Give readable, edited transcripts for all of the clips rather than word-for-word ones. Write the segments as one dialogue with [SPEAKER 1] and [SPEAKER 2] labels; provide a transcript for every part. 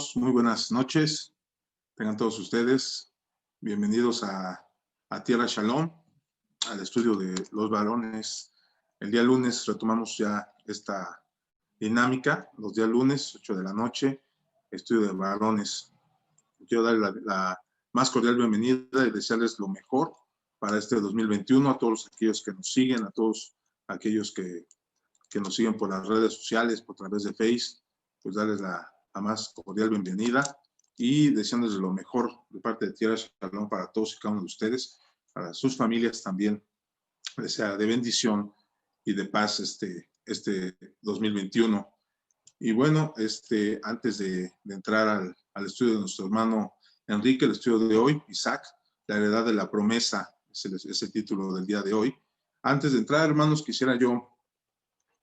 [SPEAKER 1] hermanos, muy buenas noches. Tengan todos ustedes bienvenidos a Tierra Shalom, al estudio de los varones. El día lunes retomamos ya esta dinámica, los días lunes, 8 de la noche, estudio de varones. Quiero darle la más cordial bienvenida y desearles lo mejor para este 2021 a todos aquellos que nos siguen, a todos aquellos que nos siguen por las redes sociales, por través de Facebook, pues darles la más cordial bienvenida y deseándoles lo mejor de parte de Tierra Shalom para todos y cada uno de ustedes, para sus familias también, les sea de bendición y de paz este 2021. Y bueno, antes de entrar al estudio de nuestro hermano Enrique, el estudio de hoy, Isaac, la heredad de la promesa, es el título del día de hoy. Antes de entrar, hermanos, quisiera yo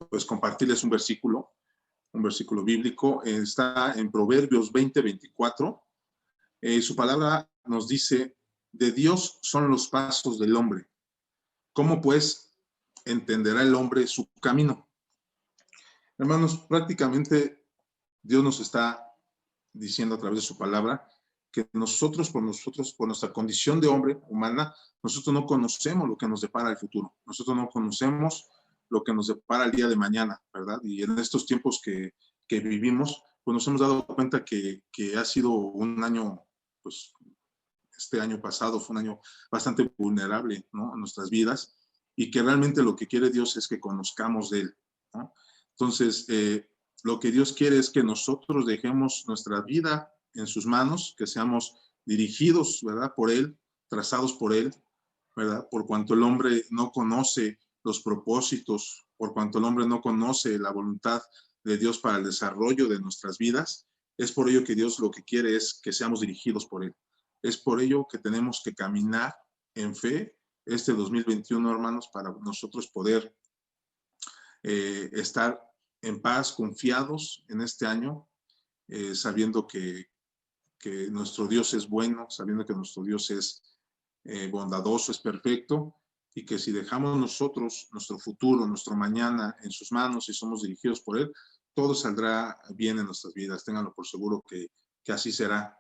[SPEAKER 1] pues compartirles un versículo bíblico. Está en Proverbios 20:24. Su palabra nos dice: de Dios son los pasos del hombre. ¿Cómo pues entenderá el hombre su camino? Hermanos, prácticamente Dios nos está diciendo a través de su palabra que nosotros, por nuestra condición de hombre humana, nosotros no conocemos lo que nos depara el futuro. Nosotros no conocemos lo que nos depara el día de mañana, ¿verdad? Y en estos tiempos que vivimos, pues nos hemos dado cuenta que ha sido un año, pues este año pasado fue un año bastante vulnerable, ¿no?, en nuestras vidas, y que realmente lo que quiere Dios es que conozcamos de Él, ¿no? Entonces, lo que Dios quiere es que nosotros dejemos nuestra vida en sus manos, que seamos dirigidos, ¿verdad?, por Él, trazados por Él, ¿verdad? Por cuanto el hombre no conoce los propósitos, por cuanto el hombre no conoce la voluntad de Dios para el desarrollo de nuestras vidas, es por ello que Dios lo que quiere es que seamos dirigidos por Él. Es por ello que tenemos que caminar en fe este 2021, hermanos, para nosotros poder estar en paz, confiados en este año, sabiendo que nuestro Dios es bueno, sabiendo que nuestro Dios es bondadoso, es perfecto, y que si dejamos nosotros nuestro futuro, nuestro mañana en sus manos y somos dirigidos por Él, todo saldrá bien en nuestras vidas. Ténganlo por seguro que así será.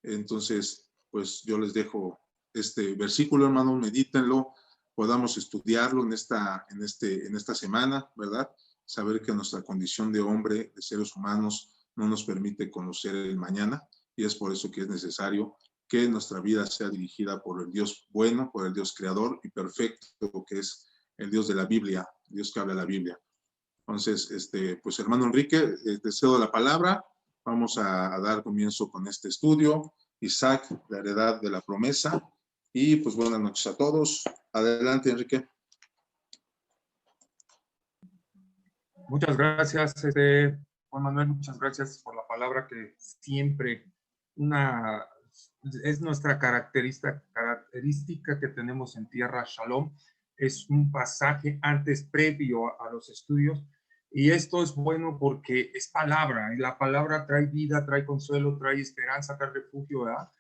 [SPEAKER 1] Entonces, pues yo les dejo este versículo, hermano, medítenlo, podamos estudiarlo en esta semana, ¿verdad? Saber que nuestra condición de hombre, de seres humanos, no nos permite conocer el mañana, y es por eso que es necesario que nuestra vida sea dirigida por el Dios bueno, por el Dios creador y perfecto, que es el Dios de la Biblia, Dios que habla la Biblia. Entonces, pues hermano Enrique, te cedo la palabra. Vamos a dar comienzo con este estudio. Isaac, la heredad de la promesa. Y pues buenas noches a todos. Adelante, Enrique.
[SPEAKER 2] Muchas gracias, Juan Manuel, muchas gracias por la palabra que siempre es nuestra característica que tenemos en Tierra Shalom. Es un pasaje antes previo a los estudios, y esto es bueno porque es palabra, y la palabra trae vida, trae consuelo, trae esperanza, trae refugio, ¿verdad?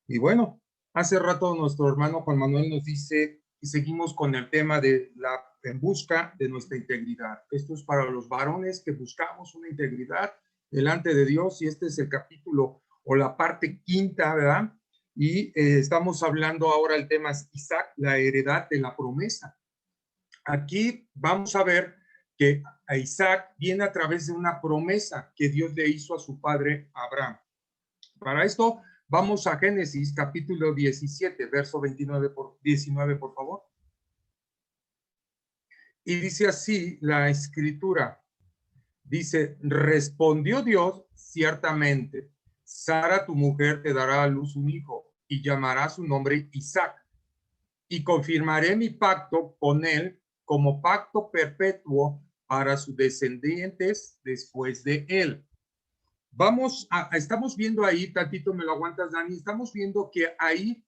[SPEAKER 2] Y bueno, hace rato nuestro hermano Juan Manuel nos dice, y seguimos con el tema de en busca de nuestra integridad. Esto es para los varones que buscamos una integridad delante de Dios, y este es el capítulo o la parte quinta, ¿verdad? Y estamos hablando ahora, el tema es Isaac, la heredad de la promesa. Aquí vamos a ver que a Isaac viene a través de una promesa que Dios le hizo a su padre Abraham. Para esto, vamos a Génesis capítulo 17, verso 19, por favor. Y dice así la escritura. Dice: respondió Dios, ciertamente, Sara tu mujer te dará a luz un hijo, y llamará su nombre Isaac, y confirmaré mi pacto con él como pacto perpetuo para sus descendientes después de él. Estamos viendo ahí, tantito me lo aguantas, Dani, estamos viendo que ahí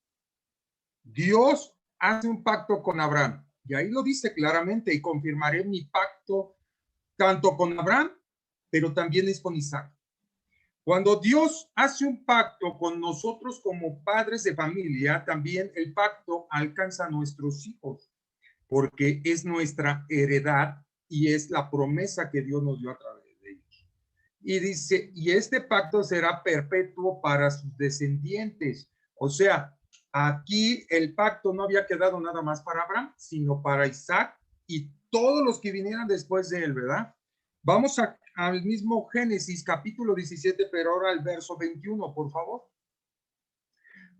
[SPEAKER 2] Dios hace un pacto con Abraham, y ahí lo dice claramente: y confirmaré mi pacto tanto con Abraham, pero también es con Isaac. Cuando Dios hace un pacto con nosotros como padres de familia, también el pacto alcanza a nuestros hijos, porque es nuestra heredad y es la promesa que Dios nos dio a través de ellos. Y dice, y este pacto será perpetuo para sus descendientes. O sea, aquí el pacto no había quedado nada más para Abraham, sino para Isaac y todos los que vinieran después de él, ¿verdad? Vamos al mismo Génesis, capítulo 17, pero ahora al verso 21, por favor.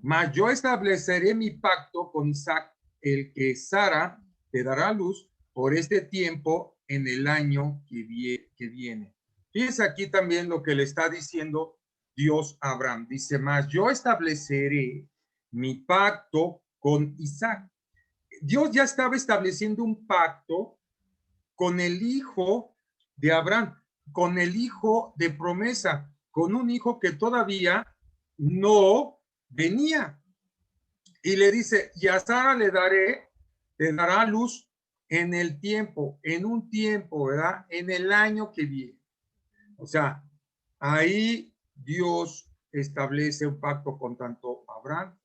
[SPEAKER 2] Mas yo estableceré mi pacto con Isaac, el que Sara te dará luz por este tiempo en el año que viene. Fíjense aquí también lo que le está diciendo Dios a Abraham. Dice, mas yo estableceré mi pacto con Isaac. Dios ya estaba estableciendo un pacto con el hijo de Abraham, con el hijo de promesa, con un hijo que todavía no venía. Y le dice, y a Sara le dará luz en el tiempo, en un tiempo, ¿verdad? En el año que viene. O sea, ahí Dios establece un pacto con tanto Abraham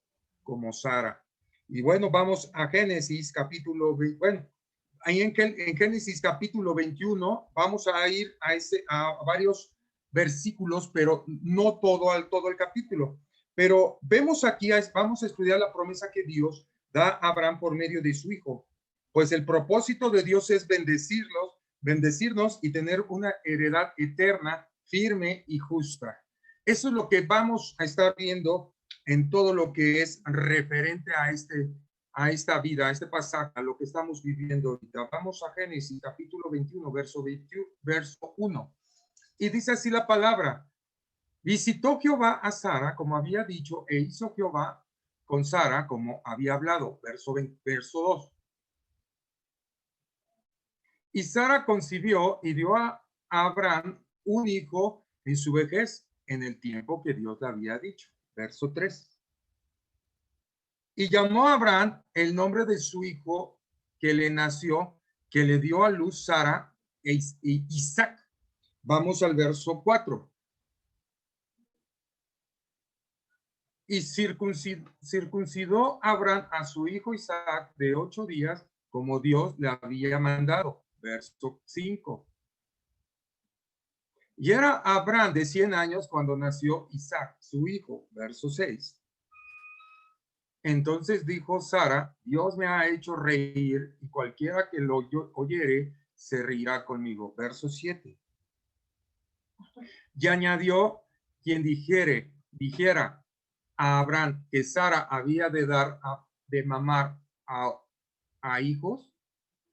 [SPEAKER 2] como Sara. Y bueno, vamos a Génesis capítulo, bueno, ahí en Génesis capítulo 21 vamos a ir a varios versículos, pero no todo el capítulo. Pero vemos aquí, vamos a estudiar la promesa que Dios da a Abraham por medio de su hijo. Pues el propósito de Dios es bendecirnos y tener una heredad eterna, firme y justa. Eso es lo que vamos a estar viendo en todo lo que es referente a esta vida, a este pasaje, a lo que estamos viviendo ahorita. Vamos a Génesis capítulo 21, verso 1. Y dice así la palabra: visitó Jehová a Sara como había dicho, e hizo Jehová con Sara como había hablado. Verso 2. Y Sara concibió y dio a Abraham un hijo en su vejez, en el tiempo que Dios le había dicho. Verso 3. Y llamó a Abraham el nombre de su hijo que le nació, que le dio a luz Sara, e Isaac. Vamos al verso 4. Y circuncidó Abraham a su hijo Isaac de 8 días, como Dios le había mandado. Verso 5. Y era Abraham de 100 años cuando nació Isaac, su hijo. Verso 6. Entonces dijo Sara, Dios me ha hecho reír, y cualquiera que lo oyere se reirá conmigo. Verso 7. Y añadió, quien dijera a Abraham que Sara había de dar de mamar a hijos,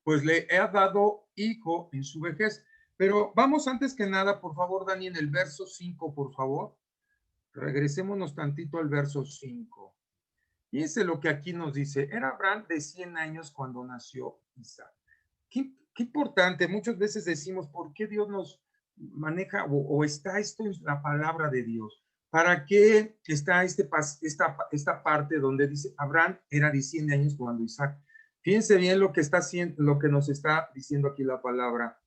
[SPEAKER 2] pues le he dado hijo en su vejez. Pero vamos antes que nada, por favor, Dani, en el verso 5, por favor. Regresémonos tantito al verso 5. Fíjense lo que aquí nos dice. Era Abraham de 100 años cuando nació Isaac. Qué importante. Muchas veces decimos, ¿por qué Dios nos maneja o está esto en la palabra de Dios? ¿Para qué está esta parte donde dice Abraham era de 100 años cuando Isaac? Fíjense bien lo que está haciendo, lo que nos está diciendo aquí la palabra.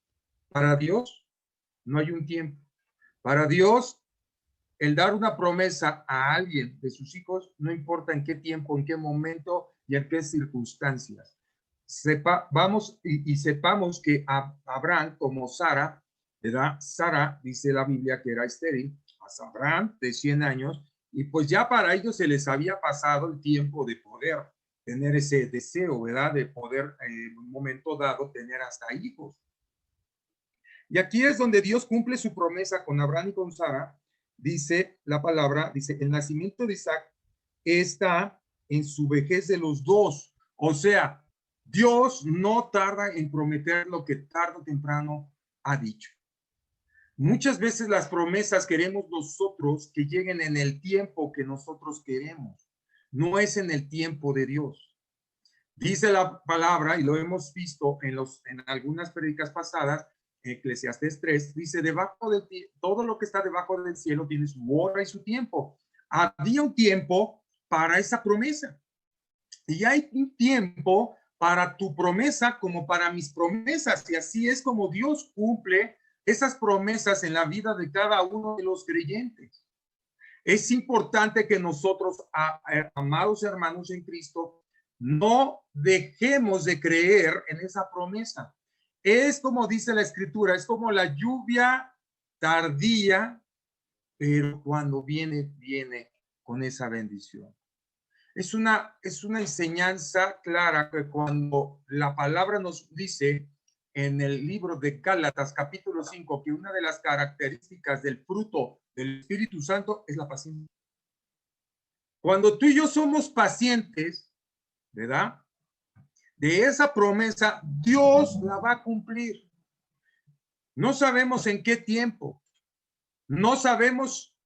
[SPEAKER 2] Para Dios no hay un tiempo. Para Dios, el dar una promesa a alguien de sus hijos, no importa en qué tiempo, en qué momento y en qué circunstancias. Sepamos que a Abraham, como Sara, ¿verdad? Sara, dice la Biblia, que era estéril, a Abraham de 100 años, y pues ya para ellos se les había pasado el tiempo de poder tener ese deseo, ¿verdad? De poder en un momento dado tener hasta hijos. Y aquí es donde Dios cumple su promesa con Abraham y con Sara. Dice la palabra, dice, el nacimiento de Isaac está en su vejez de los dos. O sea, Dios no tarda en prometer lo que tarde o temprano ha dicho. Muchas veces las promesas queremos nosotros que lleguen en el tiempo que nosotros queremos. No es en el tiempo de Dios. Dice la palabra, y lo hemos visto en algunas prédicas pasadas, Eclesiastés 3, dice, debajo de todo lo que está debajo del cielo tiene su hora y su tiempo. Había un tiempo para esa promesa. Y hay un tiempo para tu promesa como para mis promesas. Y así es como Dios cumple esas promesas en la vida de cada uno de los creyentes. Es importante que nosotros, amados hermanos en Cristo, no dejemos de creer en esa promesa. Es como dice la Escritura, es como la lluvia tardía, pero cuando viene, viene con esa bendición. Es una enseñanza clara que cuando la palabra nos dice en el libro de Gálatas, capítulo 5, que una de las características del fruto del Espíritu Santo es la paciencia. Cuando tú y yo somos pacientes, ¿verdad? De esa promesa, Dios la va a cumplir. No sabemos en qué tiempo, no sabemos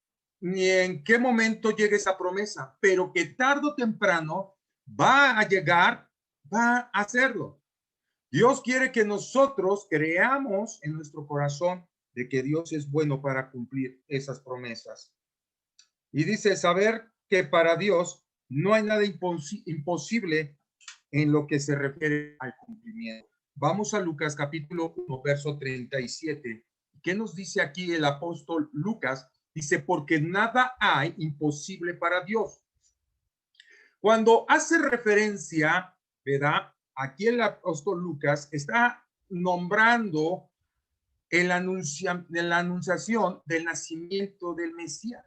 [SPEAKER 2] ni en qué momento llegue esa promesa, pero que tarde o temprano va a llegar, va a hacerlo. Dios quiere que nosotros creamos en nuestro corazón de que Dios es bueno para cumplir esas promesas. Y dice, saber que para Dios no hay nada imposible en lo que se refiere al cumplimiento. Vamos a Lucas capítulo 1, verso 37. ¿Qué nos dice aquí el apóstol Lucas? Dice, porque nada hay imposible para Dios. Cuando hace referencia, ¿verdad? Aquí el apóstol Lucas está nombrando la anunciación del nacimiento del Mesías.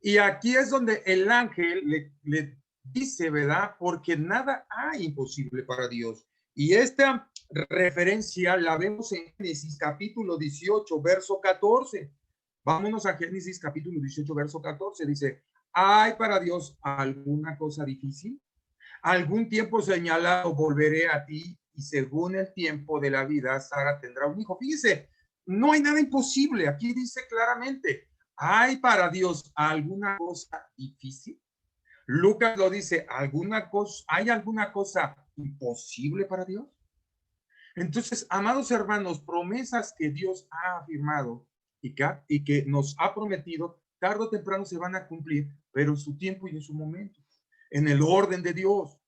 [SPEAKER 2] Y aquí es donde el ángel le dice, ¿verdad? Porque nada hay imposible para Dios. Y esta referencia la vemos en Génesis capítulo 18, verso 14. Vámonos a Génesis capítulo 18, verso 14. Dice, ¿hay para Dios alguna cosa difícil? Algún tiempo señalado volveré a ti y según el tiempo de la vida, Sara tendrá un hijo. Fíjese, no hay nada imposible. Aquí dice claramente, ¿hay para Dios alguna cosa difícil? Lucas lo dice, ¿hay alguna cosa imposible para Dios? Entonces, amados hermanos, promesas que Dios ha afirmado y que nos ha prometido, tarde o temprano se van a cumplir, pero en su tiempo y en su momento, en el orden de Dios.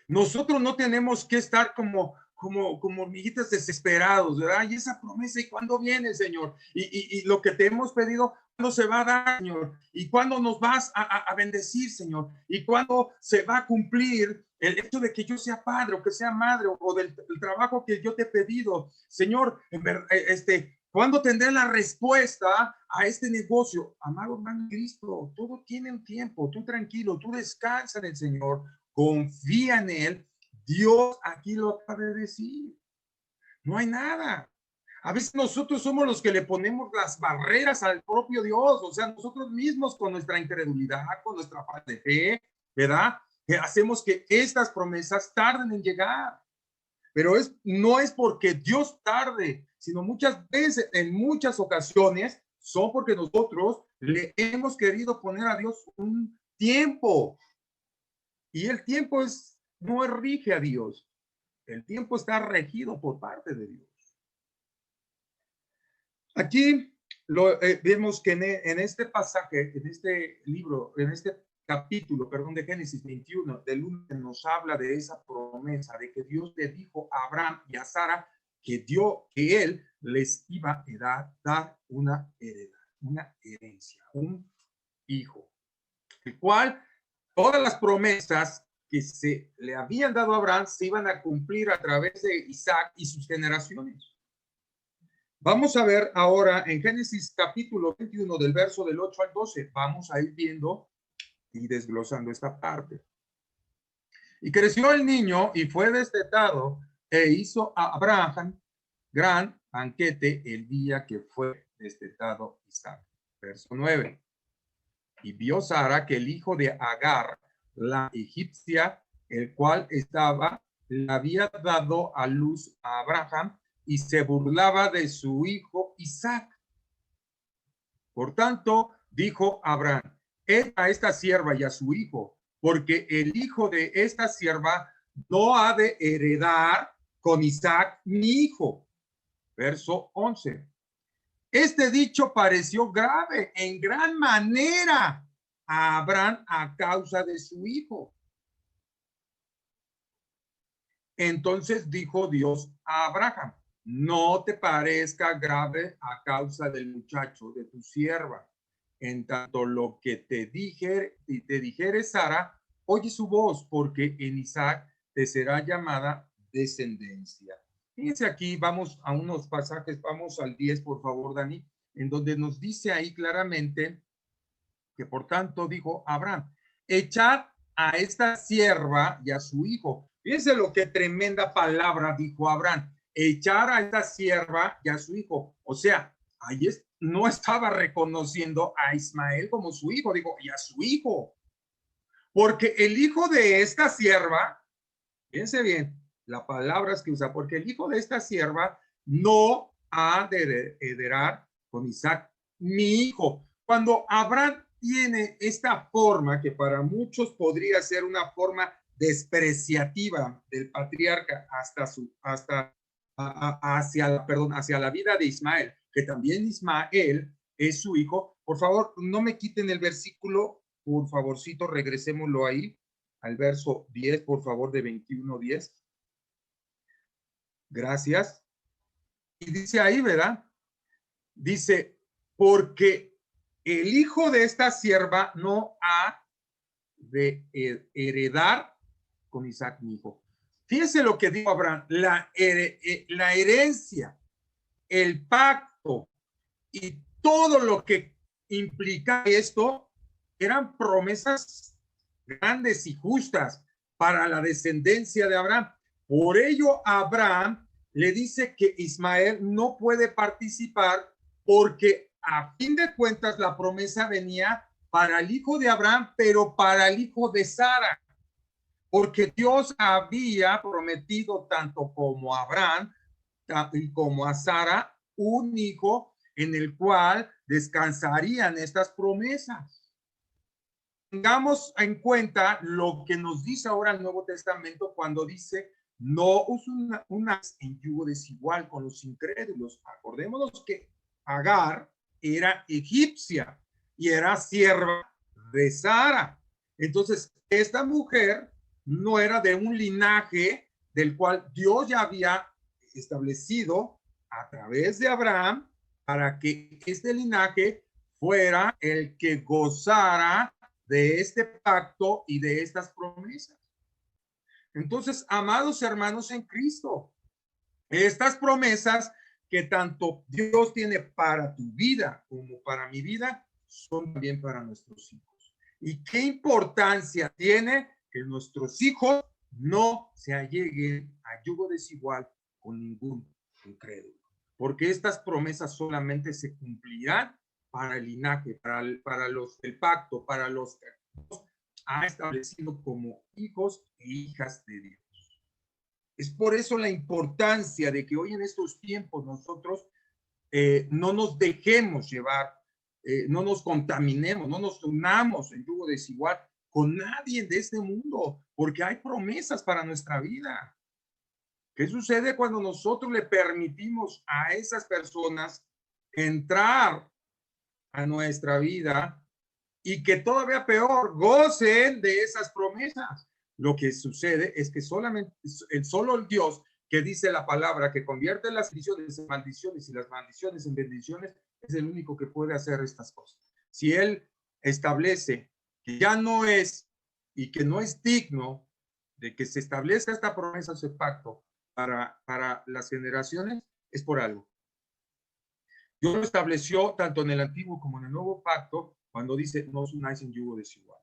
[SPEAKER 2] Nosotros no tenemos que estar como hormiguitas desesperados, ¿verdad? Y esa promesa, ¿y cuándo viene, Señor? Y lo que te hemos pedido, ¿cuándo se va a dar, Señor? ¿Y cuándo nos vas a bendecir, Señor? ¿Y cuándo se va a cumplir el hecho de que yo sea padre o que sea madre o del trabajo que yo te he pedido? Señor, ¿cuándo tendré la respuesta a este negocio? Amado hermano Cristo, todo tiene un tiempo, tú tranquilo, tú descansa en el Señor, confía en Él. Dios aquí lo acaba de decir. No hay nada. A veces nosotros somos los que le ponemos las barreras al propio Dios, o sea, nosotros mismos con nuestra incredulidad, con nuestra falta de fe, ¿verdad? Que hacemos que estas promesas tarden en llegar. Pero no es porque Dios tarde, sino muchas veces, en muchas ocasiones, son porque nosotros le hemos querido poner a Dios un tiempo. Y el tiempo no rige a Dios. El tiempo está regido por parte de Dios. Aquí vemos que en este pasaje, en este libro, en este capítulo, perdón, de Génesis 21, del 1, nos habla de esa promesa de que Dios le dijo a Abraham y a Sara que él les iba a dar una herencia, un hijo, el cual todas las promesas que se le habían dado a Abraham se iban a cumplir a través de Isaac y sus generaciones. Vamos a ver ahora en Génesis capítulo 21 del verso del 8 al 12. Vamos a ir viendo y desglosando esta parte. Y creció el niño y fue destetado e hizo a Abraham gran banquete el día que fue destetado Isaac. Verso 9. Y vio Sara que el hijo de Agar, la egipcia, el cual le había dado a luz a Abraham y se burlaba de su hijo Isaac. Por tanto, dijo Abraham, a esta sierva y a su hijo, porque el hijo de esta sierva no ha de heredar con Isaac mi hijo. Verso 11. Este dicho pareció grave en gran manera a Abraham a causa de su hijo. Entonces dijo Dios a Abraham, no te parezca grave a causa del muchacho de tu sierva. En tanto lo que te dijere Sara, oye su voz, porque en Isaac te será llamada descendencia. Fíjense aquí, vamos a unos pasajes, vamos al 10, por favor, Dani, en donde nos dice ahí claramente que por tanto dijo Abraham, echad a esta sierva y a su hijo. Fíjense lo que tremenda palabra dijo Abraham, echar a esta sierva y a su hijo. O sea, ahí no estaba reconociendo a Ismael como su hijo, digo, y a su hijo. Porque el hijo de esta sierva, fíjense bien, las palabras que usa, porque el hijo de esta sierva no ha de heredar con Isaac, mi hijo. Cuando Abraham tiene esta forma, que para muchos podría ser una forma despreciativa del patriarca hacia la vida de Ismael, que también Ismael es su hijo. Por favor, no me quiten el versículo, por favorcito, regresémoslo ahí al verso 10, por favor, de 21:10. Gracias. Y dice ahí, ¿verdad? Dice, porque el hijo de esta sierva no ha de heredar con Isaac, mi hijo. Fíjense lo que dijo Abraham, la herencia, el pacto y todo lo que implica esto eran promesas grandes y justas para la descendencia de Abraham. Por ello, Abraham le dice que Ismael no puede participar porque a fin de cuentas la promesa venía para el hijo de Abraham, pero para el hijo de Sara, porque Dios había prometido tanto como a Abraham como a Sara un hijo en el cual descansarían estas promesas. Tengamos en cuenta lo que nos dice ahora el Nuevo Testamento cuando dice no usa una en yugo desigual con los incrédulos. Acordémonos que Agar era egipcia y era sierva de Sara. Entonces, esta mujer no era de un linaje del cual Dios ya había establecido a través de Abraham para que este linaje fuera el que gozara de este pacto y de estas promesas. Entonces, amados hermanos en Cristo, estas promesas que tanto Dios tiene para tu vida como para mi vida son también para nuestros hijos. ¿Y qué importancia tiene que nuestros hijos no se alleguen a yugo desigual con ningún incrédulo? Porque estas promesas solamente se cumplirán para el linaje, para los del pacto, para los que Dios ha establecido como hijos e hijas de Dios. Es por eso la importancia de que hoy en estos tiempos nosotros no nos dejemos llevar, no nos contaminemos, no nos unamos en yugo desigual con nadie de este mundo, porque hay promesas para nuestra vida. ¿Qué sucede cuando nosotros le permitimos a esas personas entrar a nuestra vida y que todavía peor gocen de esas promesas? Lo que sucede es que solo el Dios que dice la palabra que convierte las bendiciones en maldiciones y las maldiciones en bendiciones es el único que puede hacer estas cosas. Si Él establece que ya no es y que no es digno de que se establezca esta promesa, ese pacto para las generaciones, es por algo. Dios lo estableció tanto en el antiguo como en el nuevo pacto cuando dice no os unáis en yugo desigual.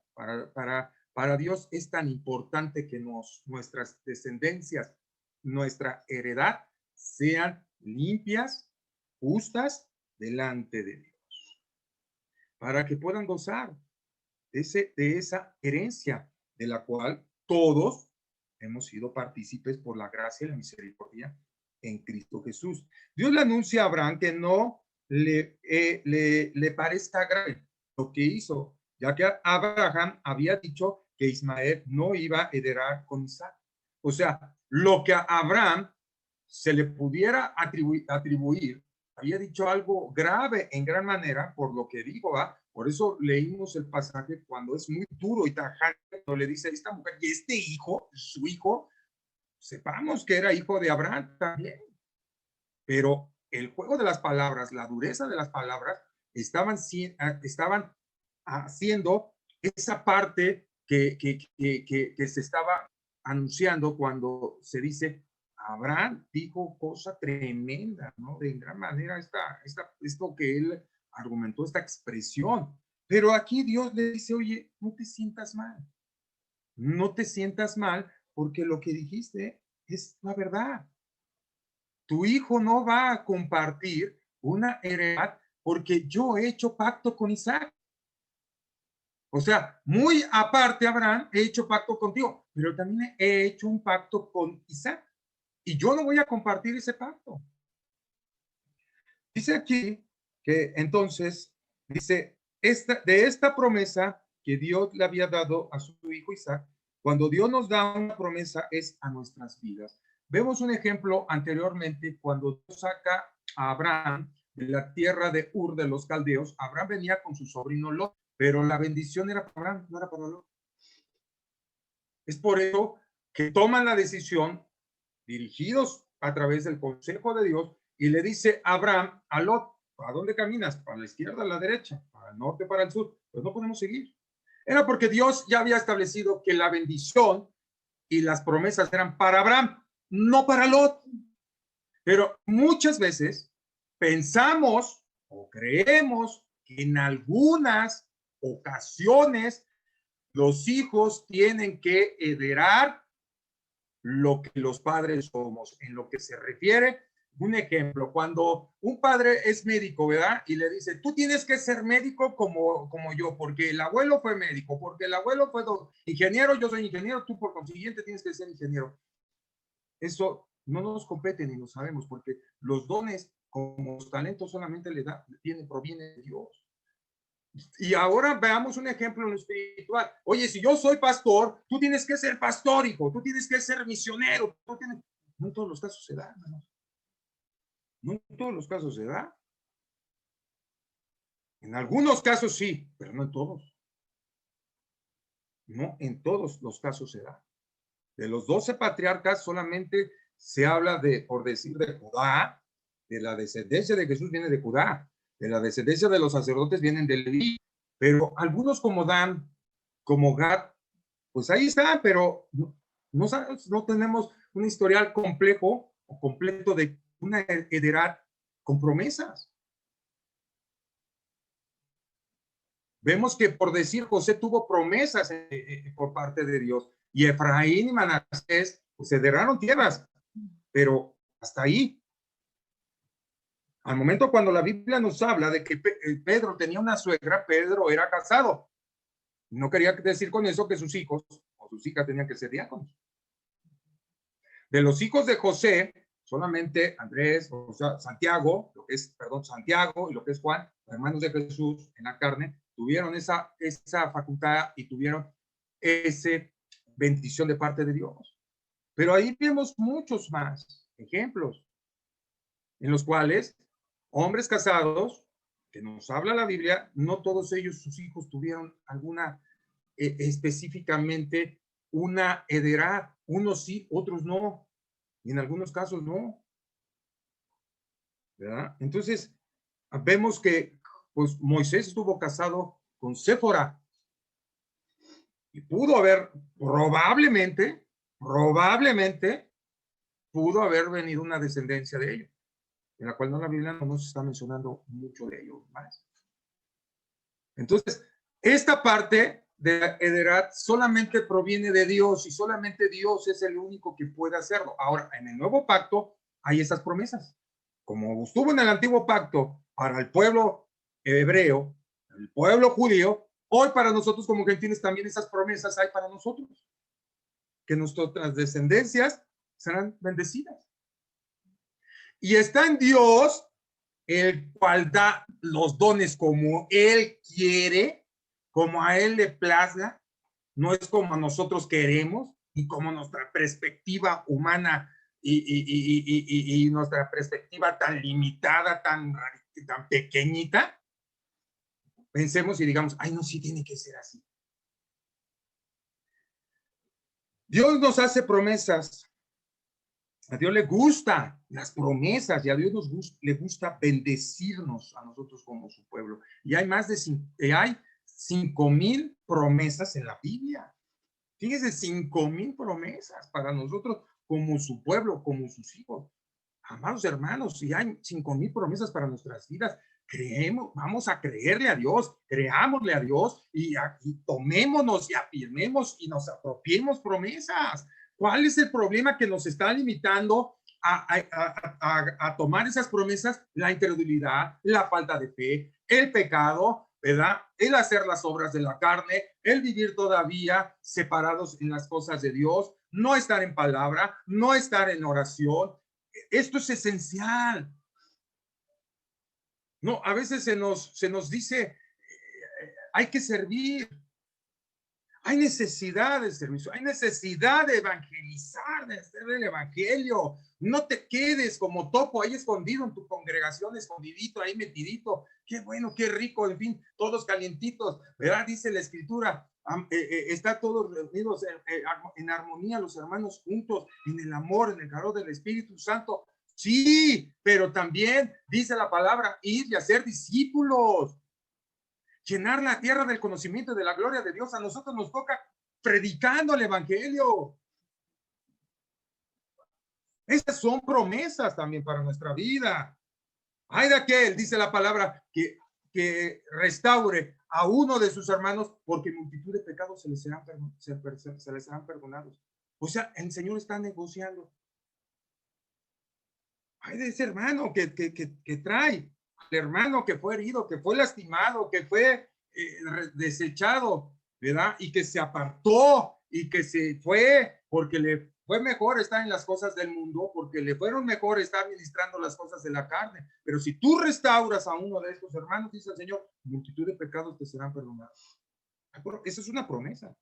[SPEAKER 2] Para Dios es tan importante que nuestras descendencias, nuestra heredad, sean limpias, justas delante de Dios, para que puedan gozar de esa herencia de la cual todos hemos sido partícipes por la gracia y la misericordia en Cristo Jesús. Dios le anuncia a Abraham que no le parezca grave lo que hizo, ya que Abraham había dicho que Ismael no iba a heredar con Isaac. O sea, lo que a Abraham se le pudiera atribuir, había dicho algo grave en gran manera por lo que dijo, ¿va? Por eso leímos el pasaje cuando es muy duro y tajante, cuando le dice a esta mujer, y este hijo, su hijo, sepamos que era hijo de Abraham también. Pero el juego de las palabras, la dureza de las palabras, estaban haciendo esa parte que se estaba anunciando cuando se dice Abraham dijo cosa tremenda, ¿no? De gran manera esto que él argumentó, esta expresión. Pero aquí Dios le dice, oye, no te sientas mal. No te sientas mal porque lo que dijiste es la verdad. Tu hijo no va a compartir una heredad porque yo he hecho pacto con Isaac. O sea, muy aparte, Abraham, he hecho pacto contigo, pero también he hecho un pacto con Isaac. Y yo no voy a compartir ese pacto. Dice aquí que entonces, dice, de esta promesa que Dios le había dado a su hijo Isaac, cuando Dios nos da una promesa es a nuestras vidas. Vemos un ejemplo anteriormente cuando Dios saca a Abraham de la tierra de Ur de los Caldeos. Abraham venía con su sobrino Lot, pero la bendición era para Abraham, no era para Lot. Es por eso que toman la decisión, dirigidos a través del consejo de Dios, y le dice a Abraham a Lot, ¿a dónde caminas? ¿Para la izquierda, a la derecha? ¿Para el norte, para el sur? Pues no podemos seguir. Era porque Dios ya había establecido que la bendición y las promesas eran para Abraham, no para Lot. Pero muchas veces pensamos o creemos que en algunas ocasiones los hijos tienen que heredar lo que los padres somos. En lo que se refiere, un ejemplo, cuando un padre es médico, ¿verdad? Y le dice, tú tienes que ser médico como yo, porque el abuelo fue médico, porque el abuelo fue ingeniero, yo soy ingeniero, tú por consiguiente tienes que ser ingeniero. Eso no nos compete ni lo sabemos, porque los dones como los talentos solamente proviene de Dios. Y ahora veamos un ejemplo en lo espiritual. Oye, si yo soy pastor, tú tienes que ser pastor, hijo, tú tienes que ser misionero. No en todos los casos se da, ¿no? No en todos los casos se da. En algunos casos sí, pero no en todos. No en todos los casos se da. De los 12 patriarcas solamente se habla de, por decir, de Judá, de la descendencia de Jesús viene de Judá, de la descendencia de los sacerdotes vienen de Leví, pero algunos como Dan, como Gad, pues ahí está, pero no tenemos un historial complejo o completo de una heredad con promesas. Vemos que, por decir, José tuvo promesas por parte de Dios, y Efraín y Manasés pues heredaron tierras, pero hasta ahí. Al momento cuando la Biblia nos habla de que Pedro tenía una suegra, Pedro era casado. No quería decir con eso que sus hijos o sus hijas tenían que ser diáconos. De los hijos de José, solamente Andrés, o sea, Santiago, Santiago y lo que es Juan, hermanos de Jesús en la carne, tuvieron esa facultad y tuvieron esa bendición de parte de Dios. Pero ahí vemos muchos más ejemplos en los cuales hombres casados, que nos habla la Biblia, no todos ellos, sus hijos, tuvieron alguna específicamente una heredad. Unos sí, otros no. Y en algunos casos no. ¿Verdad? Entonces, vemos que pues, Moisés estuvo casado con Séfora. Y pudo haber, probablemente, pudo haber venido una descendencia de ellos, en la cual no, la Biblia no nos está mencionando mucho de ellos más. Entonces, esta parte de la heredad solamente proviene de Dios y solamente Dios es el único que puede hacerlo. Ahora, en el nuevo pacto hay esas promesas. Como estuvo en el antiguo pacto para el pueblo hebreo, el pueblo judío, hoy para nosotros como gentiles también esas promesas hay para nosotros. Que nuestras descendencias serán bendecidas. Y está en Dios, el cual da los dones como Él quiere, como a Él le plazca, no es como nosotros queremos y como nuestra perspectiva humana y nuestra perspectiva tan limitada, tan pequeñita, pensemos y digamos, ay, no, sí tiene que ser así. Dios nos hace promesas. A Dios le gustan las promesas y a Dios le gusta bendecirnos a nosotros como su pueblo. Y hay más de 5,000 promesas en la Biblia. Fíjese, 5,000 promesas para nosotros como su pueblo, como sus hijos. Amados hermanos, si hay 5,000 promesas para nuestras vidas, creemos, vamos a creerle a Dios, creámosle a Dios y tomémonos y afirmemos y nos apropiemos promesas. ¿Cuál es el problema que nos está limitando a tomar esas promesas? La incredulidad, la falta de fe, el pecado, ¿verdad? El hacer las obras de la carne, el vivir todavía separados en las cosas de Dios, no estar en palabra, no estar en oración. Esto es esencial. No, a veces se nos dice, hay que servir. Hay necesidad de servicio, hay necesidad de evangelizar, de hacer el evangelio. No te quedes como topo ahí escondido en tu congregación, escondidito, ahí metidito. Qué bueno, qué rico, en fin, todos calientitos, ¿verdad? Dice la escritura, está todos reunidos en armonía, los hermanos juntos, en el amor, en el calor del Espíritu Santo. Sí, pero también dice la palabra, ir y hacer discípulos. Llenar la tierra del conocimiento de la gloria de Dios. A nosotros nos toca predicando el evangelio. Esas son promesas también para nuestra vida. Hay de aquel, dice la palabra, que restaure a uno de sus hermanos, porque multitud de pecados se les serán perdonados. O sea, el Señor está negociando. Hay de ese hermano que trae, el hermano que fue herido, que fue lastimado, que fue desechado, ¿verdad? Y que se apartó y que se fue porque le fue mejor estar en las cosas del mundo, porque le fueron mejor estar ministrando las cosas de la carne. Pero si tú restauras a uno de estos hermanos, dice el Señor, multitud de pecados te serán perdonados. Esa es una promesa.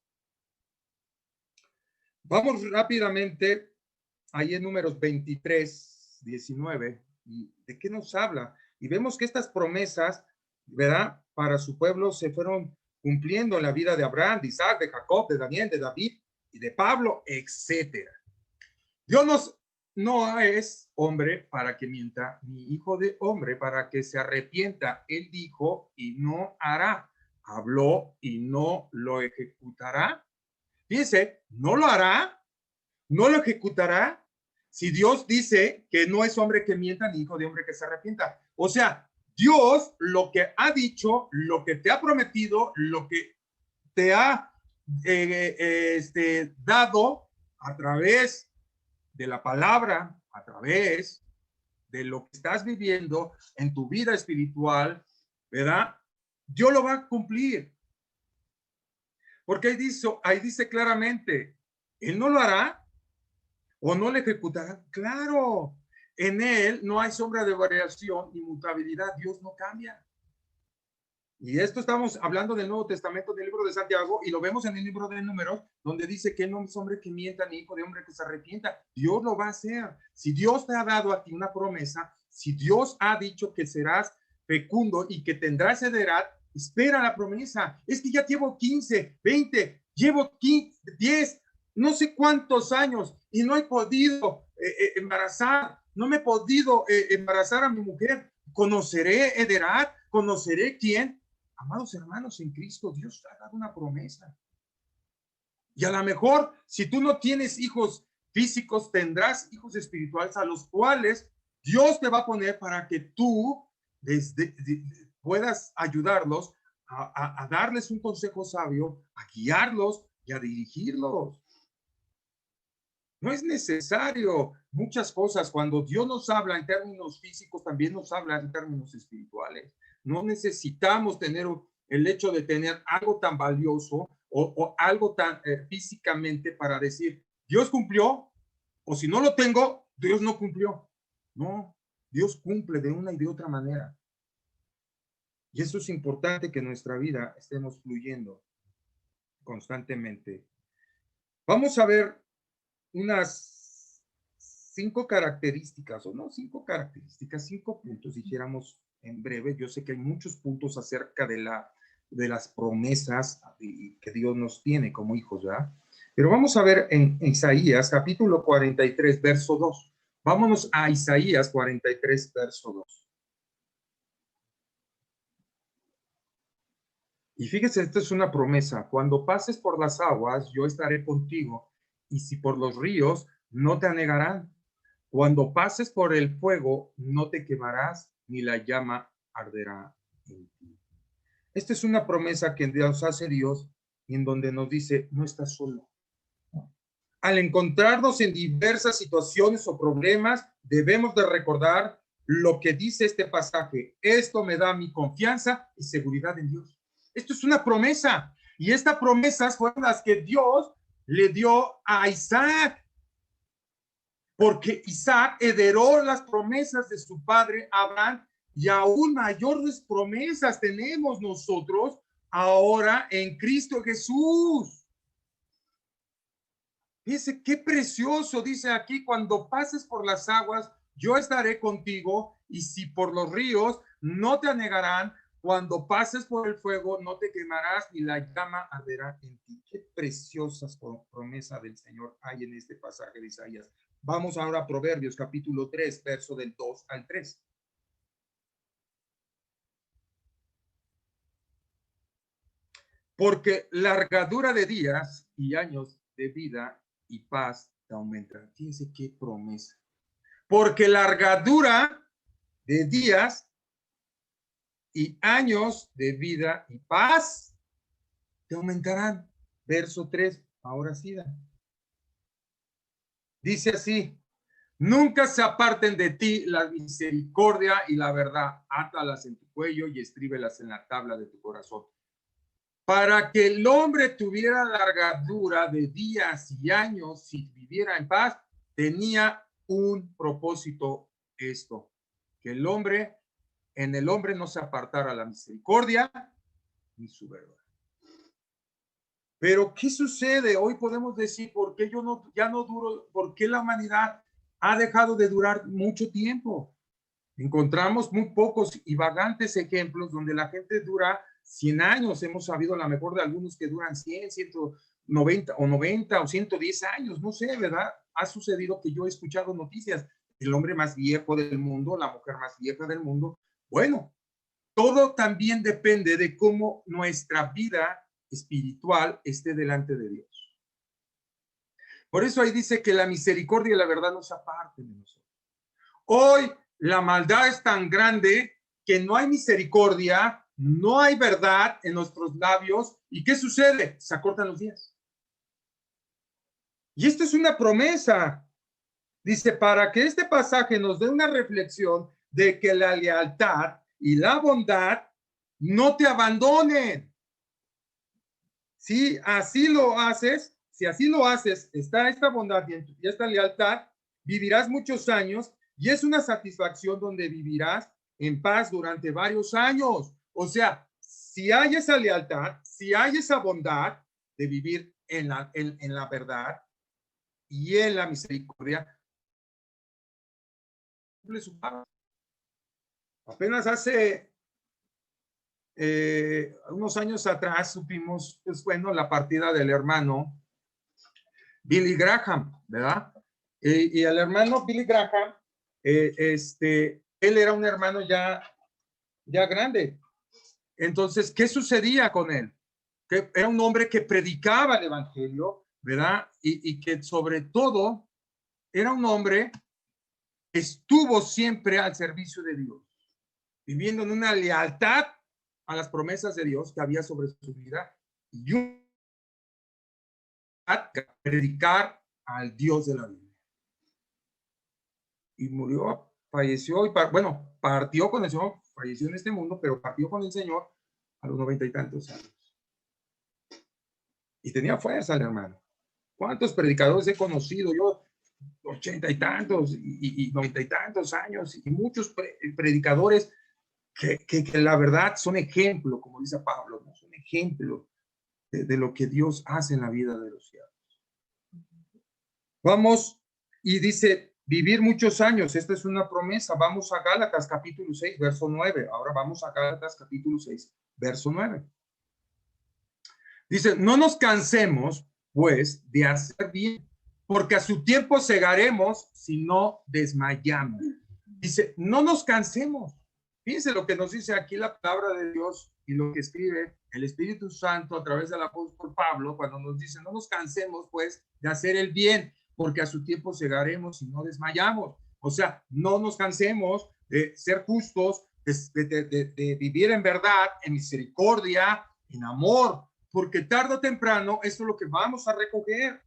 [SPEAKER 2] Vamos rápidamente ahí en Números 23, 19. ¿De qué nos habla? Y vemos que estas promesas, ¿verdad? Para su pueblo se fueron cumpliendo en la vida de Abraham, de Isaac, de Jacob, de Daniel, de David y de Pablo, etcétera. Dios no es hombre para que mienta, ni hijo de hombre para que se arrepienta. Él dijo y no hará. Habló y no lo ejecutará. Dice, no lo hará, no lo ejecutará. Si Dios dice que no es hombre que mienta, ni hijo de hombre que se arrepienta. O sea, Dios lo que ha dicho, lo que te ha prometido, lo que te ha dado a través de la palabra, a través de lo que estás viviendo en tu vida espiritual, ¿verdad? Dios lo va a cumplir. Porque ahí dice claramente, Él no lo hará o no lo ejecutará. Claro, en Él no hay sombra de variación ni mutabilidad. Dios no cambia. Y esto estamos hablando del Nuevo Testamento, del libro de Santiago, y lo vemos en el libro de Números, donde dice que no es hombre que mienta, ni hijo de hombre que se arrepienta. Dios lo va a hacer. Si Dios te ha dado a ti una promesa, si Dios ha dicho que serás fecundo y que tendrás heredad, espera la promesa. Es que ya llevo 15, 20, llevo 15, 10, no sé cuántos años y no he podido embarazar, no me he podido embarazar a mi mujer. ¿Conoceré heredad? ¿Conoceré quién? Amados hermanos, en Cristo Dios te ha dado una promesa. Y a lo mejor, si tú no tienes hijos físicos, tendrás hijos espirituales a los cuales Dios te va a poner para que tú puedas ayudarlos a darles un consejo sabio, a guiarlos y a dirigirlos. No es necesario muchas cosas. Cuando Dios nos habla en términos físicos, también nos habla en términos espirituales. No necesitamos tener el hecho de tener algo tan valioso o algo tan físicamente para decir, Dios cumplió, o si no lo tengo, Dios no cumplió. No, Dios cumple de una y de otra manera. Y eso es importante, que en nuestra vida estemos fluyendo constantemente. Vamos a ver unas 5 características, o no 5 características, 5 puntos, dijéramos en breve. Yo sé que hay muchos puntos acerca de las promesas que Dios nos tiene como hijos, ¿verdad? Pero vamos a ver en Isaías, capítulo 43, verso 2. Vámonos a Isaías 43, verso 2. Y fíjese, esta es una promesa. Cuando pases por las aguas, yo estaré contigo. Y si por los ríos, no te anegarán. Cuando pases por el fuego, no te quemarás, ni la llama arderá en ti. Esta es una promesa que Dios hace Dios, y en donde nos dice, no estás solo. Al encontrarnos en diversas situaciones o problemas, debemos de recordar lo que dice este pasaje. Esto me da mi confianza y seguridad en Dios. Esto es una promesa, y estas promesas fueron las que Dios le dio a Isaac, porque Isaac heredó las promesas de su padre Abraham, y aún mayores promesas tenemos nosotros ahora en Cristo Jesús. Fíjense qué precioso, dice aquí, cuando pases por las aguas, yo estaré contigo, y si por los ríos, no te anegarán. Cuando pases por el fuego, no te quemarás, ni la llama arderá en ti. Qué preciosas promesas del Señor hay en este pasaje de Isaías. Vamos ahora a Proverbios, capítulo 3, verso del 2 al 3. Porque largadura de días y años de vida y paz te aumentará. Fíjense qué promesa. Porque largadura de días y años de vida y paz te aumentarán. Verso 3, ahora sí. Dice así: nunca se aparten de ti la misericordia y la verdad, átalas en tu cuello y escríbelas en la tabla de tu corazón. Para que el hombre tuviera largadura de días y años y viviera en paz, tenía un propósito esto, que el hombre, en el hombre no se apartara la misericordia ni su verdad. Pero ¿qué sucede? Hoy podemos decir, ¿por qué ya no duro? ¿Por qué la humanidad ha dejado de durar mucho tiempo? Encontramos muy pocos y vagantes ejemplos donde la gente dura 100 años. Hemos sabido a lo mejor de algunos que duran 100, 190 o 90 o 110 años. No sé, ¿verdad? Ha sucedido que yo he escuchado noticias. El hombre más viejo del mundo, la mujer más vieja del mundo. Bueno, todo también depende de cómo nuestra vida espiritual esté delante de Dios. Por eso ahí dice que la misericordia y la verdad no se aparten de nosotros. Hoy la maldad es tan grande que no hay misericordia, no hay verdad en nuestros labios. ¿Y qué sucede? Se acortan los días. Y esto es una promesa. Dice, para que este pasaje nos dé una reflexión de que la lealtad y la bondad no te abandonen. Si así lo haces, está esta bondad y esta lealtad, vivirás muchos años, y es una satisfacción donde vivirás en paz durante varios años. O sea, si hay esa lealtad, si hay esa bondad de vivir en la verdad y en la misericordia, cumple su paz. Apenas hace unos años atrás supimos, pues bueno, la partida del hermano Billy Graham, ¿verdad? Y el hermano Billy Graham, él era un hermano ya grande. Entonces, ¿qué sucedía con él? Que era un hombre que predicaba el evangelio, ¿verdad? Y que sobre todo era un hombre que estuvo siempre al servicio de Dios, viviendo en una lealtad a las promesas de Dios que había sobre su vida, y predicar al Dios de la Biblia. Y murió, falleció, bueno, partió con el Señor, falleció en este mundo, pero partió con el Señor a los 90 y tantos años. Y tenía fuerza el hermano. ¿Cuántos predicadores he conocido yo? 80 y tantos y 90 y tantos años, y muchos predicadores que la verdad son ejemplo, como dice Pablo, ¿no? Son ejemplo de lo que Dios hace en la vida de los siervos. Vamos, y dice, vivir muchos años, esta es una promesa. Vamos a Gálatas capítulo 6, verso 9. Ahora vamos a Gálatas capítulo 6, verso 9. Dice, no nos cansemos, pues, de hacer bien, porque a su tiempo segaremos si no desmayamos. Dice, no nos cansemos. Fíjense lo que nos dice aquí la palabra de Dios y lo que escribe el Espíritu Santo a través del apóstol Pablo, cuando nos dice, no nos cansemos, pues, de hacer el bien, porque a su tiempo segaremos y no desmayamos. O sea, no nos cansemos de ser justos, de vivir en verdad, en misericordia, en amor, porque tarde o temprano eso es lo que vamos a recoger.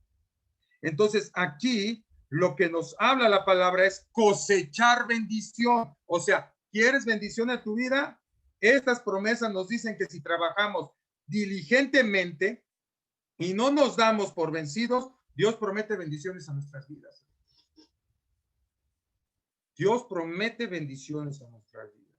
[SPEAKER 2] Entonces aquí lo que nos habla la palabra es cosechar bendición. O sea, ¿quieres bendición en tu vida? Estas promesas nos dicen que si trabajamos diligentemente y no nos damos por vencidos, Dios promete bendiciones a nuestras vidas. Dios promete bendiciones a nuestras vidas.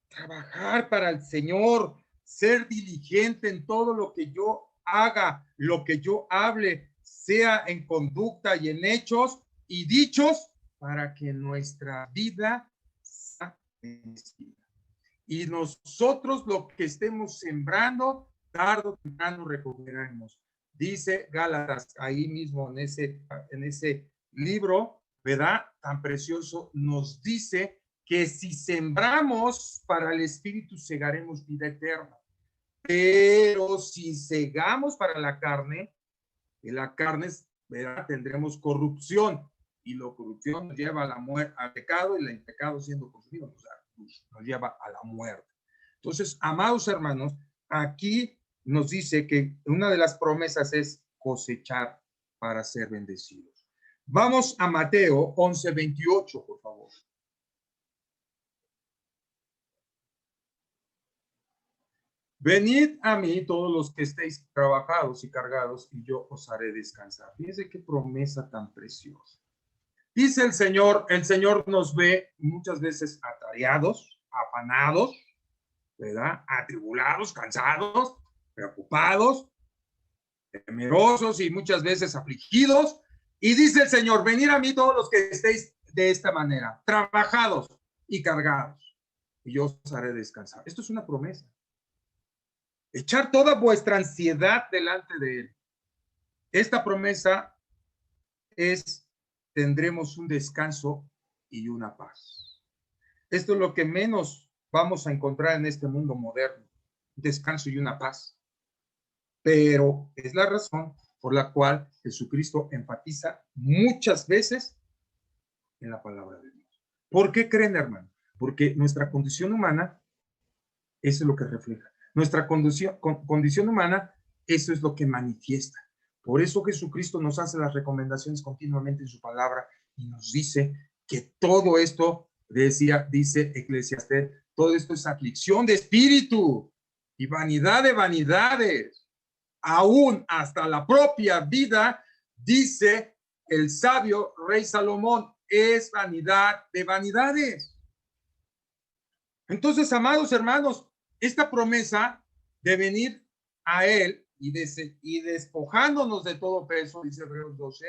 [SPEAKER 2] Trabajar para el Señor, ser diligente en todo lo que yo haga, lo que yo hable, sea en conducta y en hechos y dichos, para que nuestra vida sea bendecida. Y nosotros lo que estemos sembrando, tarde o temprano recogeremos. Dice Gálatas ahí mismo en ese libro, ¿verdad? Tan precioso, nos dice que si sembramos para el Espíritu, segaremos vida eterna. Pero si segamos para la carne, ¿verdad? Tendremos corrupción. Y la corrupción nos lleva a la muerte, al pecado, y el pecado siendo consumido nos lleva a la muerte. Entonces, amados hermanos, aquí nos dice que una de las promesas es cosechar para ser bendecidos. Vamos a Mateo 11:28, por favor. Venid a mí todos los que estéis trabajados y cargados, y yo os haré descansar. Fíjense qué promesa tan preciosa. Dice el Señor nos ve muchas veces atareados, afanados, ¿verdad? Atribulados, cansados, preocupados, temerosos y muchas veces afligidos. Y dice el Señor, venid a mí todos los que estéis de esta manera, trabajados y cargados, y yo os haré descansar. Esto es una promesa. Echar toda vuestra ansiedad delante de Él. Esta promesa es, tendremos un descanso y una paz. Esto es lo que menos vamos a encontrar en este mundo moderno, descanso y una paz. Pero es la razón por la cual Jesucristo enfatiza muchas veces en la palabra de Dios. ¿Por qué creen, hermano? Porque nuestra condición humana, eso es lo que refleja. Nuestra condición humana, eso es lo que manifiesta. Por eso Jesucristo nos hace las recomendaciones continuamente en su palabra y nos dice que todo esto, dice Eclesiastés, todo esto es aflicción de espíritu y vanidad de vanidades. Aún hasta la propia vida, dice el sabio rey Salomón, es vanidad de vanidades. Entonces, amados hermanos, esta promesa de venir a Él y despojándonos de todo peso, dice Hebreos 12,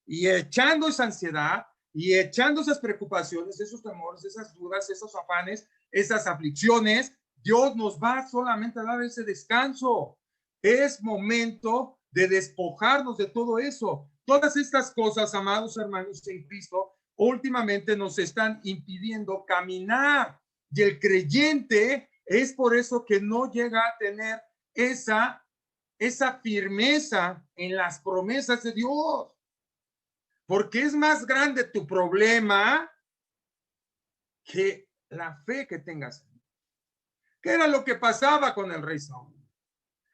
[SPEAKER 2] y echando esa ansiedad y echando esas preocupaciones, esos temores, esas dudas, esos afanes, esas aflicciones, Dios nos va solamente a dar ese descanso. Es momento de despojarnos de todo eso. Todas estas cosas, amados hermanos en Cristo, últimamente nos están impidiendo caminar. Y el creyente es por eso que no llega a tener esa firmeza en las promesas de Dios. Porque es más grande tu problema que la fe que tengas. ¿Qué era lo que pasaba con el rey Saúl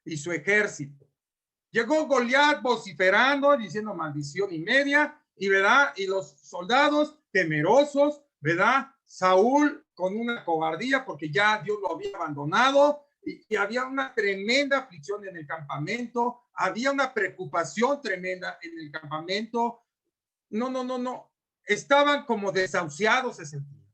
[SPEAKER 2] y su ejército? Llegó Goliat vociferando, diciendo maldición y media, y ¿verdad? Y los soldados temerosos, ¿verdad? Saúl con una cobardía porque ya Dios lo había abandonado y había una tremenda aflicción en el campamento, había una preocupación tremenda en el campamento. No. Estaban como desahuciados, se sentían.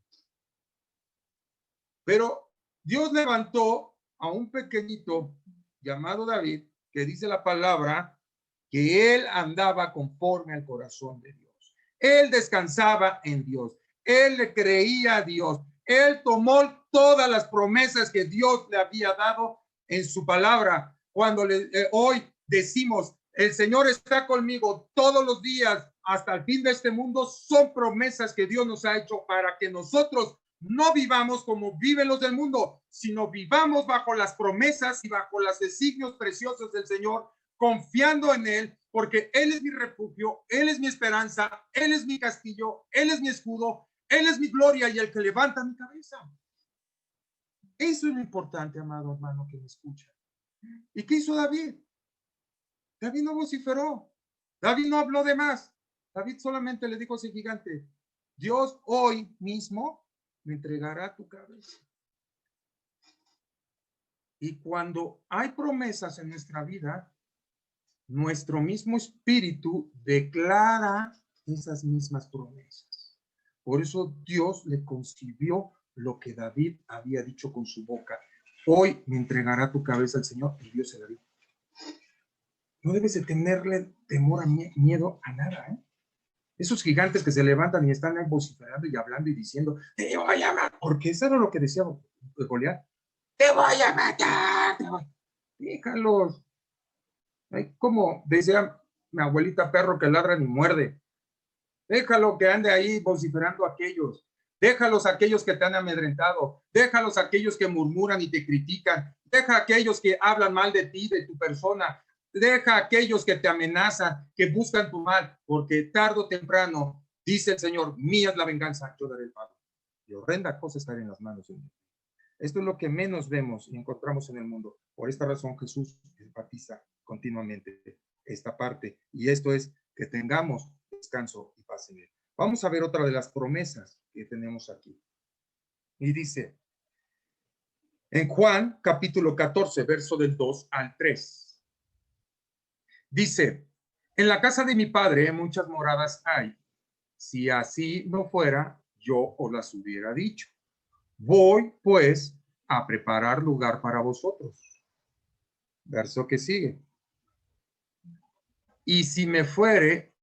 [SPEAKER 2] Pero Dios levantó a un pequeñito llamado David, que dice la palabra que él andaba conforme al corazón de Dios. Él descansaba en Dios. Él le creía a Dios. Él tomó todas las promesas que Dios le había dado en su palabra. Cuando hoy decimos, el Señor está conmigo todos los días hasta el fin de este mundo, son promesas que Dios nos ha hecho para que nosotros no vivamos como viven los del mundo, sino vivamos bajo las promesas y bajo los designios preciosos del Señor, confiando en Él, porque Él es mi refugio, Él es mi esperanza, Él es mi castillo, Él es mi escudo, Él es mi gloria y el que levanta mi cabeza. Eso es lo importante, amado hermano que me escucha. ¿Y qué hizo David? David no vociferó, David no habló de más. David solamente le dijo a ese gigante: Dios hoy mismo me entregará tu cabeza. Y cuando hay promesas en nuestra vida, nuestro mismo espíritu declara esas mismas promesas. Por eso Dios le concibió lo que David había dicho con su boca: hoy me entregará tu cabeza el Señor. Y Dios se la dio. No debes de tenerle temor, miedo a nada, ¿eh? Esos gigantes que se levantan y están vociferando y hablando y diciendo: te voy a matar, porque eso era lo que decía Goliat: te voy a matar, te voy. Déjalos. Como decía mi abuelita, perro que ladra ni muerde. Déjalo que ande ahí vociferando a aquellos. Déjalos a aquellos que te han amedrentado. Déjalos a aquellos que murmuran y te critican. Deja a aquellos que hablan mal de ti, de tu persona. Deja a aquellos que te amenazan, que buscan tu mal, porque tarde o temprano, dice el Señor: mía es la venganza, yo daré el pago. Y horrenda cosa estar en las manos de Dios. Esto es lo que menos vemos y encontramos en el mundo. Por esta razón Jesús enfatiza continuamente esta parte. Y esto es que tengamos descanso y paz en Él. Vamos a ver otra de las promesas que tenemos aquí. Y dice en Juan capítulo 14, verso del 2 al 3. Dice: en la casa de mi Padre muchas moradas hay. Si así no fuera, yo os las hubiera dicho. Voy, pues, a preparar lugar para vosotros. Verso que sigue. Y si me fuere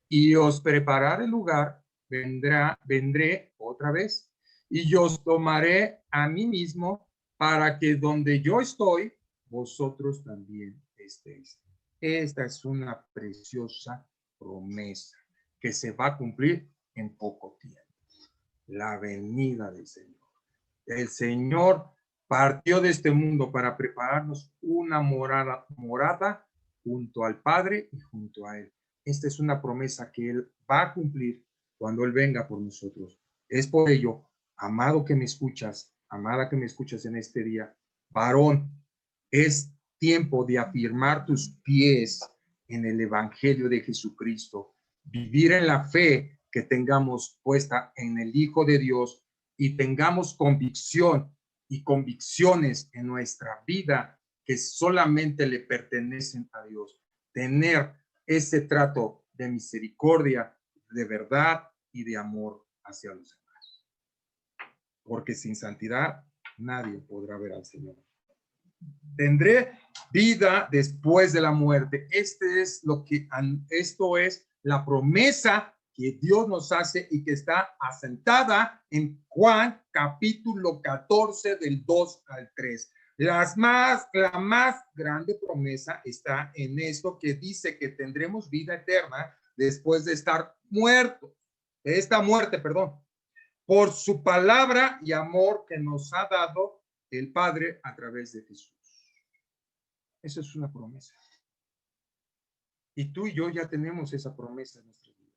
[SPEAKER 2] y os prepararé lugar, vendré otra vez y os tomaré a mí mismo, para que donde yo estoy, vosotros también estéis. Esta es una preciosa promesa que se va a cumplir en poco tiempo. La venida del Señor. El Señor partió de este mundo para prepararnos una morada junto al Padre y junto a Él. Esta es una promesa que Él va a cumplir cuando Él venga por nosotros. Es por ello, amado que me escuchas, amada que me escuchas en este día, varón, es tiempo de afirmar tus pies en el Evangelio de Jesucristo, vivir en la fe que tengamos puesta en el Hijo de Dios y tengamos convicción y convicciones en nuestra vida que solamente le pertenecen a Dios. Tener ese trato de misericordia, de verdad y de amor hacia los demás. Porque sin santidad nadie podrá ver al Señor. Tendré vida después de la muerte. Esto es la promesa que Dios nos hace y que está asentada en Juan capítulo 14 del 2 al 3. La más grande promesa está en esto que dice que tendremos vida eterna después de estar muertos, de esta muerte, perdón, por su palabra y amor que nos ha dado el Padre a través de Jesús. Eso es una promesa. Y tú y yo ya tenemos esa promesa en nuestra vida.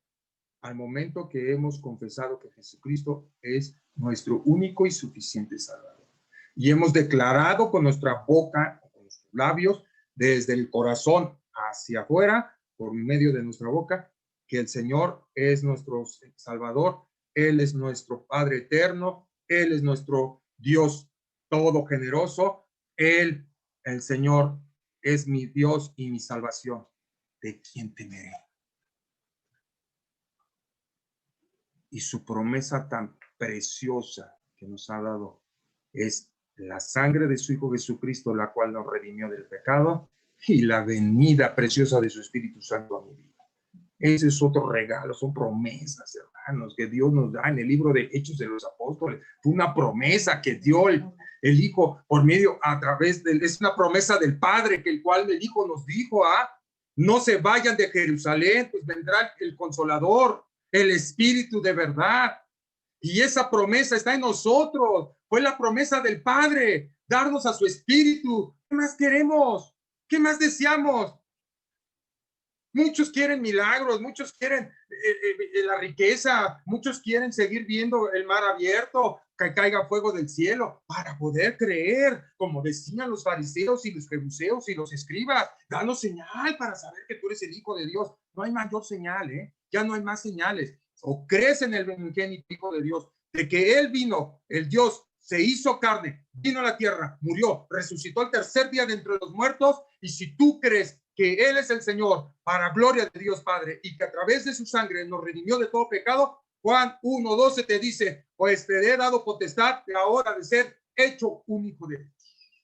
[SPEAKER 2] Al momento que hemos confesado que Jesucristo es nuestro único y suficiente Salvador. Y hemos declarado con nuestra boca, con nuestros labios, desde el corazón hacia afuera, por medio de nuestra boca, que el Señor es nuestro Salvador, Él es nuestro Padre eterno, Él es nuestro Dios todo generoso, Él, el Señor, es mi Dios y mi salvación. ¿De quién temeré? Y su promesa tan preciosa que nos ha dado es la sangre de su Hijo Jesucristo, la cual nos redimió del pecado, y la venida preciosa de su Espíritu Santo a mi vida. Ese es otro regalo, son promesas, hermanos, que Dios nos da en el libro de Hechos de los Apóstoles. Fue una promesa que dio el Hijo por medio, a través de, es una promesa del Padre, que el cual el Hijo nos dijo: no se vayan de Jerusalén, pues vendrá el Consolador, el Espíritu de verdad. Y esa promesa está en nosotros. Fue la promesa del Padre, darnos a su Espíritu. ¿Qué más queremos? ¿Qué más deseamos? Muchos quieren milagros, muchos quieren la riqueza, muchos quieren seguir viendo el mar abierto, que caiga fuego del cielo, para poder creer, como decían los fariseos y los jebuseos y los escribas. Danos señal para saber que tú eres el Hijo de Dios. No hay mayor señal, ya no hay más señales. O crees en el unigénito Hijo de Dios, de que Él vino, el Dios se hizo carne, vino a la tierra, murió, resucitó el tercer día de entre los muertos, y si tú crees que Él es el Señor, para gloria de Dios Padre, y que a través de su sangre nos redimió de todo pecado, Juan 1:12 te dice, pues te he dado potestad de ahora de ser hecho un hijo de Dios.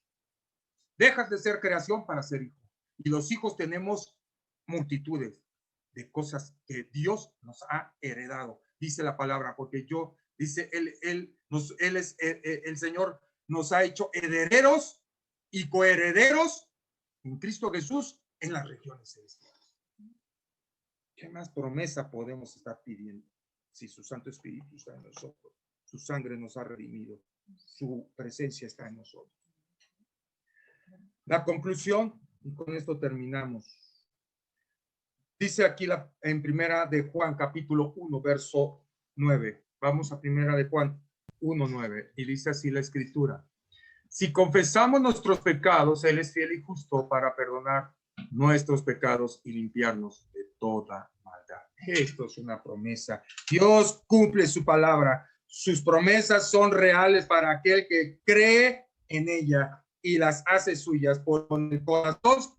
[SPEAKER 2] Dejas de ser creación para ser hijo. Y los hijos tenemos multitudes de cosas que Dios nos ha heredado. Dice la palabra, porque dice, el Señor nos ha hecho herederos y coherederos en Cristo Jesús en las regiones celestiales. ¿Qué más promesa podemos estar pidiendo? Si su Santo Espíritu está en nosotros, su sangre nos ha redimido, su presencia está en nosotros. La conclusión, y con esto terminamos. Dice aquí en primera de Juan, capítulo 1, verso 9. Vamos a primera de Juan 1:9, y dice así la escritura: si confesamos nuestros pecados, Él es fiel y justo para perdonar nuestros pecados y limpiarnos de toda maldad. Esto es una promesa. Dios cumple su palabra. Sus promesas son reales para aquel que cree en ella y las hace suyas. Por el corazón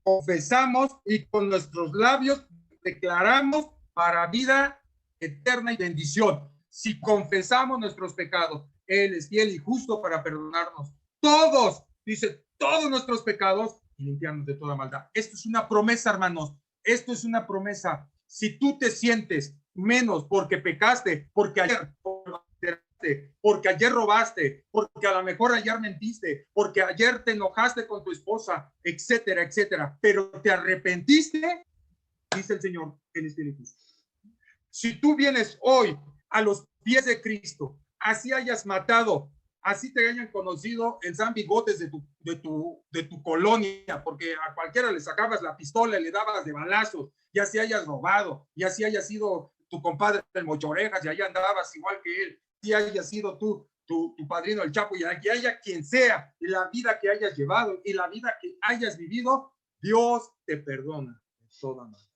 [SPEAKER 2] confesamos y con nuestros labios declaramos para vida eterna y bendición. Si confesamos nuestros pecados, Él es fiel y justo para perdonarnos todos, dice, todos nuestros pecados y limpiarnos de toda maldad. Esto es una promesa, hermanos. Esto es una promesa. Si tú te sientes menos porque pecaste, porque ayer robaste, porque a lo mejor ayer mentiste, porque ayer te enojaste con tu esposa, etcétera, etcétera, pero te arrepentiste, dice el Señor, Él es fiel y justo. Si tú vienes hoy a los pies de Cristo, así hayas matado, así te hayan conocido el San Bigotes de tu colonia, porque a cualquiera le sacabas la pistola y le dabas de balazos, y así hayas robado, y así haya sido tu compadre el Mochorejas, y allá andabas igual que él, y haya sido tu padrino el Chapo, y aquí haya quien sea, y la vida que hayas llevado, y la vida que hayas vivido, Dios te perdona de toda manera.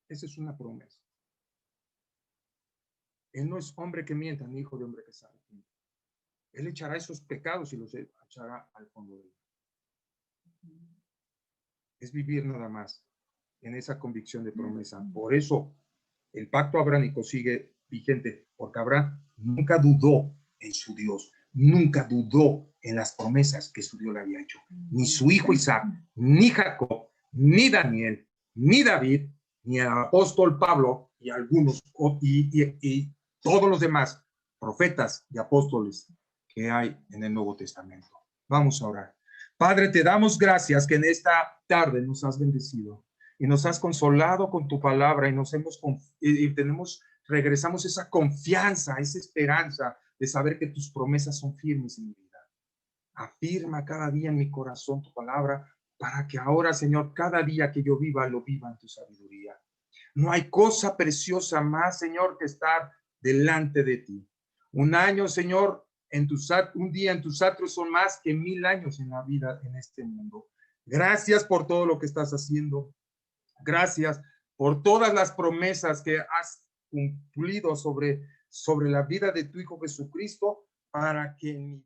[SPEAKER 2] Esa es una promesa. Él no es hombre que mienta, ni hijo de hombre que sabe. Él echará esos pecados y los echará al fondo de él. Es vivir nada más en esa convicción de promesa. Por eso el pacto abrámico sigue vigente, porque Abraham nunca dudó en su Dios, nunca dudó en las promesas que su Dios le había hecho. Ni su hijo Isaac, ni Jacob, ni Daniel, ni David, ni el apóstol Pablo y algunos y todos los demás profetas y apóstoles que hay en el Nuevo Testamento. Vamos a orar. Padre, te damos gracias que en esta tarde nos has bendecido y nos has consolado con tu palabra y regresamos esa confianza, esa esperanza de saber que tus promesas son firmes en mi vida. Afirma cada día en mi corazón tu palabra para que ahora, Señor, cada día que yo viva, lo viva en tu sabiduría. No hay cosa preciosa más, Señor, que estar delante de ti. Un año, Señor, un día en tus atrios son más que 1000 años en la vida en este mundo. Gracias por todo lo que estás haciendo. Gracias por todas las promesas que has cumplido sobre la vida de tu Hijo Jesucristo, para que